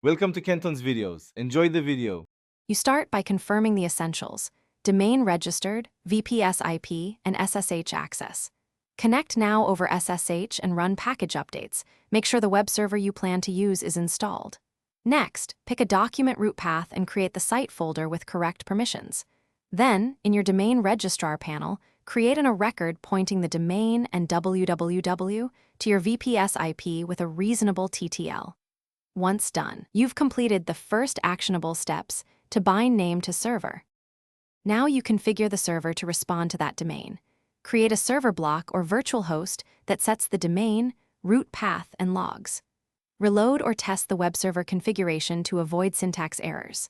Welcome to Kenton's videos. Enjoy the video. You start by confirming the essentials: domain registered, VPS IP, and SSH access. Connect now over SSH and run package updates. Make sure the web server you plan to use is installed. Next, pick a document root path and create the site folder with correct permissions. Then, in your domain registrar panel, create a record pointing the domain and www to your VPS IP with a reasonable TTL. Once done, you've completed the first actionable steps to bind name to server. Now you configure the server to respond to that domain. Create a server block or virtual host that sets the domain, root path, and logs. Reload or test the web server configuration to avoid syntax errors.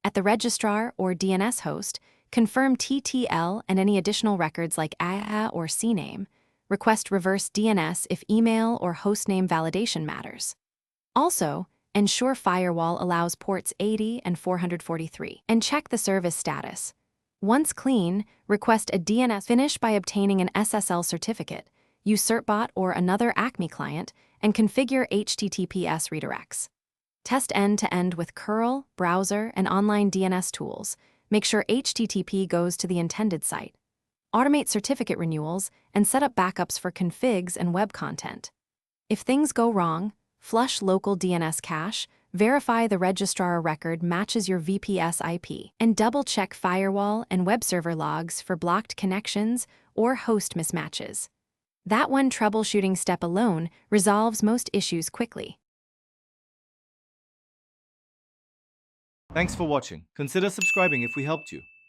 At the registrar or DNS host, confirm TTL and any additional records like AHA or CNAME. Request reverse DNS if email or hostname validation matters. Also, ensure firewall allows ports 80 and 443, and check the service status. Once clean, request a DNS. Finish by obtaining an SSL certificate, use Certbot or another Acme client, and configure HTTPS redirects. Test end-to-end with curl, browser, and online DNS tools. Make sure HTTP goes to the intended site. Automate certificate renewals and set up backups for configs and web content. If things go wrong, flush local DNS cache, verify the registrar record matches your VPS IP, and double-check firewall and web server logs for blocked connections or host mismatches. That one troubleshooting step alone resolves most issues quickly. Thanks for watching. Consider subscribing if we helped you.